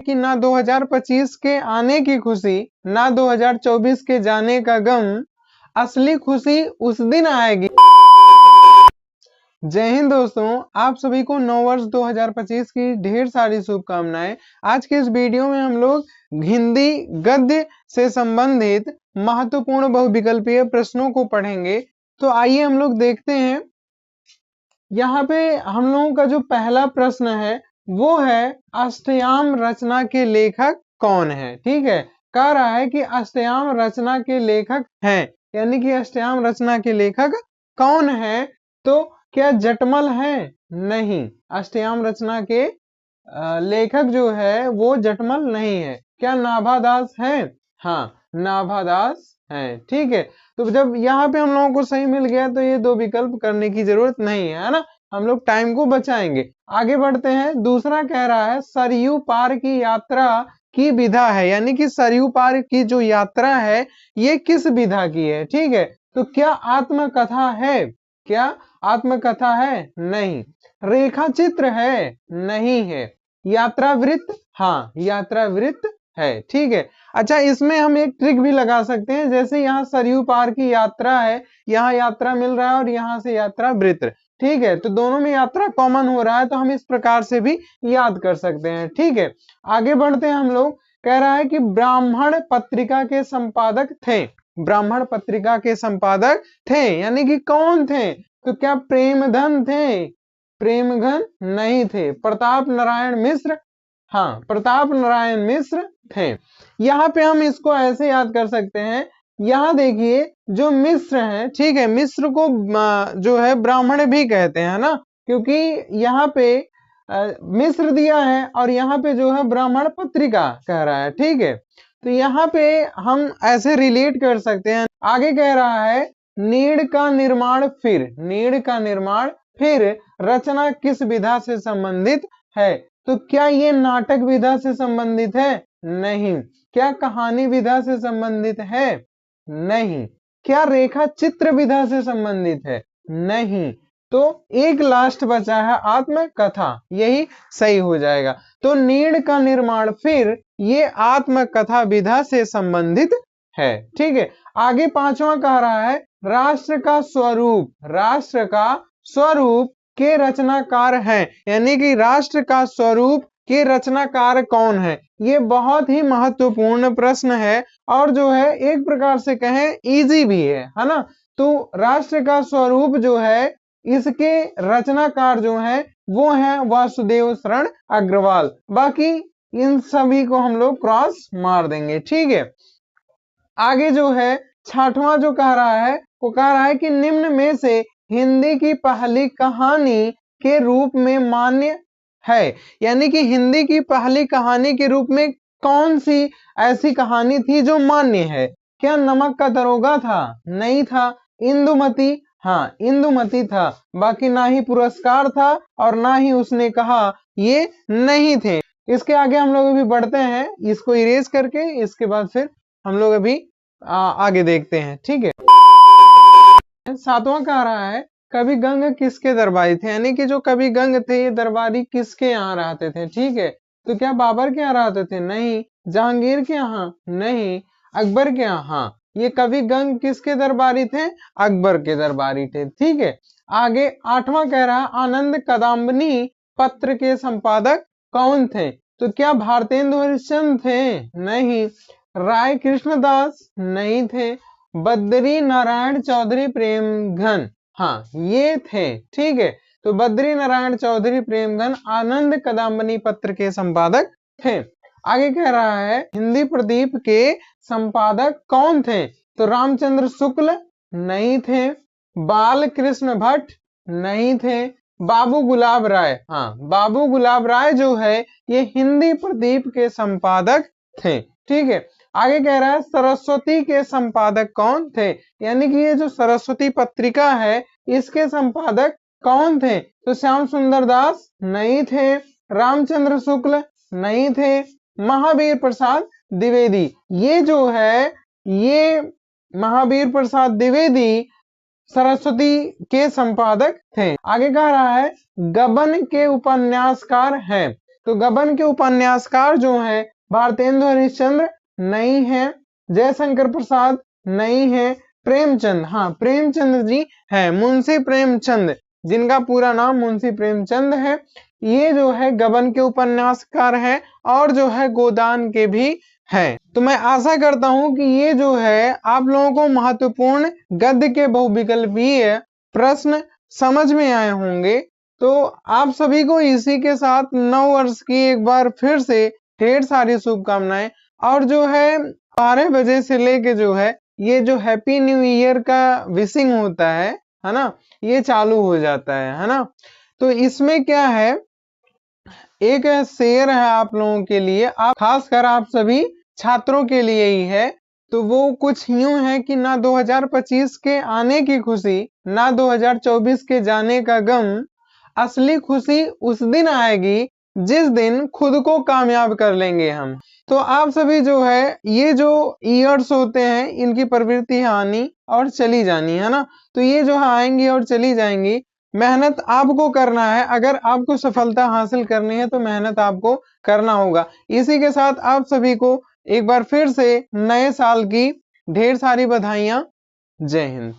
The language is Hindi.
कि ना 2025 के आने की खुशी, ना 2024 के जाने का गम, असली खुशी उस दिन आएगी। जय हिंद दोस्तों, आप सभी को नववर्ष 2025 की ढेर सारी शुभकामनाएं। आज के इस वीडियो में हम लोग हिंदी गद्य से संबंधित महत्वपूर्ण बहुविकल्पीय प्रश्नों को पढ़ेंगे। तो आइए हम लोग देखते हैं। यहाँ पे हम लोगों का जो पहला प्रश्न है वो है अष्टयाम रचना के लेखक कौन है। ठीक है, कह रहा है कि अष्टयाम रचना के लेखक हैं, यानी कि अष्टयाम रचना के लेखक कौन है। तो क्या जटमल है? नहीं, अष्टयाम रचना के लेखक जो है वो जटमल नहीं है। क्या नाभादास है? हाँ, नाभादास है। ठीक है, तो जब यहाँ पे हम लोगों को सही मिल गया तो ये दो विकल्प करने की जरूरत नहीं है ना, हम लोग टाइम को बचाएंगे। आगे बढ़ते हैं। दूसरा कह रहा है सरयू पार की यात्रा की विधा है, यानी कि सरयू पार की जो यात्रा है ये किस विधा की है। ठीक है, तो क्या आत्मकथा है? क्या आत्मकथा है? नहीं। रेखा चित्र है? नहीं है। यात्रा वृत्त? हाँ, यात्रा वृत्त है। ठीक है, अच्छा इसमें हम एक ट्रिक भी लगा सकते हैं। जैसे यहाँ सरयू पार की यात्रा है, यहाँ यात्रा मिल रहा है और यहाँ से यात्रा वृत्त। ठीक है, तो दोनों में यात्रा कॉमन हो रहा है, तो हम इस प्रकार से भी याद कर सकते हैं। ठीक है, आगे बढ़ते हैं हम लोग। कह रहा है कि ब्राह्मण पत्रिका के संपादक थे। ब्राह्मण पत्रिका के संपादक थे, यानी कि कौन थे? तो क्या प्रेमधन थे? प्रेमघन नहीं थे। प्रताप नारायण मिश्र? हाँ, प्रताप नारायण मिश्र थे। यहाँ पे हम इसको ऐसे याद कर सकते हैं। यहाँ देखिए जो मिश्र है, ठीक है, मिश्र को जो है ब्राह्मण भी कहते हैं ना, क्योंकि यहाँ पे मिश्र दिया है और यहाँ पे जो है ब्राह्मण पत्रिका कह रहा है। ठीक है, तो यहाँ पे हम ऐसे रिलेट कर सकते हैं। आगे कह रहा है नीड़ का निर्माण फिर, नीड़ का निर्माण फिर रचना किस विधा से संबंधित है? तो क्या ये नाटक विधा से संबंधित है? नहीं। क्या कहानी विधा से संबंधित है? नहीं। क्या रेखा चित्र विधा से संबंधित है? नहीं। तो एक लास्ट बचा है आत्मकथा, यही सही हो जाएगा। तो नीड़ का निर्माण फिर ये आत्मकथा विधा से संबंधित है। ठीक है, आगे पांचवा कह रहा है राष्ट्र का स्वरूप, राष्ट्र का स्वरूप के रचनाकार हैं, यानी कि राष्ट्र का स्वरूप के रचनाकार कौन है। ये बहुत ही महत्वपूर्ण प्रश्न है और जो है एक प्रकार से कहें इजी भी है ना। तो राष्ट्र का स्वरूप जो है इसके रचनाकार जो है वो है वासुदेव शरण अग्रवाल। बाकी इन सभी को हम लोग क्रॉस मार देंगे। ठीक है, आगे जो है छठवां जो कह रहा है वो कह रहा है कि निम्न में से हिंदी की पहली कहानी के रूप में मान्य है, यानी कि हिंदी की पहली कहानी के रूप में कौन सी ऐसी कहानी थी जो मान्य है? क्या नमक का दरोगा था? नहीं था। इंदुमती? हाँ, इंदुमती था। बाकी ना ही पुरस्कार था और ना ही उसने कहा, ये नहीं थे। इसके आगे हम लोग अभी बढ़ते हैं, इसको इरेज करके इसके बाद फिर हम लोग अभी आगे देखते हैं। ठीक है, सातवां कह रहा है कवि गंग किसके दरबारी थे, यानी कि जो कवि गंग थे ये दरबारी किसके यहाँ रहते थे। ठीक है, तो क्या बाबर के यहाँ रहते थे? नहीं। जहांगीर के यहाँ? नहीं। अकबर के यहाँ? हाँ। ये कवि गंग किसके दरबारी थे? अकबर के दरबारी थे। ठीक है, आगे आठवां कह रहा है आनंद कदम्बनी पत्र के संपादक कौन थे? तो क्या भारतेंदु हरिश्चंद्र थे? नहीं। राय कृष्णदास? नहीं थे। बद्री नारायण चौधरी प्रेमघन? हाँ, ये थे। ठीक है, तो बद्री नारायण चौधरी प्रेमघन आनंद कदम्बनी पत्र के संपादक थे। आगे कह रहा है हिंदी प्रदीप के संपादक कौन थे? तो रामचंद्र शुक्ल? नहीं थे। बाल कृष्ण भट्ट? नहीं थे। बाबू गुलाब राय? हाँ, बाबू गुलाब राय जो है ये हिंदी प्रदीप के संपादक थे। ठीक है, आगे कह रहा है सरस्वती के संपादक कौन थे, यानी कि ये जो सरस्वती पत्रिका है इसके संपादक कौन थे? तो श्याम सुंदर दास? नहीं थे। रामचंद्र शुक्ल? नहीं थे। महावीर प्रसाद द्विवेदी? ये जो है ये महावीर प्रसाद द्विवेदी सरस्वती के संपादक थे। आगे कह रहा है गबन के उपन्यासकार हैं, तो गबन के उपन्यासकार जो हैं भारतेंदु हरिश्चंद्र नहीं है, जयशंकर प्रसाद नहीं है, प्रेमचंद, हाँ प्रेमचंद जी है, मुंशी प्रेमचंद, जिनका पूरा नाम मुंशी प्रेमचंद है, ये जो है गबन के उपन्यासकार है और जो है गोदान के भी है। तो मैं आशा करता हूं कि ये जो है आप लोगों को महत्वपूर्ण गद्य के बहुविकल्पीय प्रश्न समझ में आए होंगे। तो आप सभी को इसी के साथ नव वर्ष की एक बार फिर से ढेर सारी शुभकामनाएं। और जो है 12 बजे से लेके जो है ये जो हैप्पी न्यू ईयर का विशिंग होता है ना, ये चालू हो जाता है ना। तो इसमें क्या है, एक शेयर है आप लोगों के लिए, आप खासकर आप सभी छात्रों के लिए ही है। तो वो कुछ यूं है कि ना 2025 के आने की खुशी, ना 2024 के जाने का गम, असली खुशी उस दिन आएगी जिस दिन खुद को कामयाब कर लेंगे हम। तो आप सभी जो है ये जो ईयर्स होते हैं इनकी प्रवृत्ति है आनी और चली जानी, है ना। तो ये जो है आएंगी और चली जाएंगी, मेहनत आपको करना है। अगर आपको सफलता हासिल करनी है तो मेहनत आपको करना होगा। इसी के साथ आप सभी को एक बार फिर से नए साल की ढेर सारी बधाइयां। जय हिंद।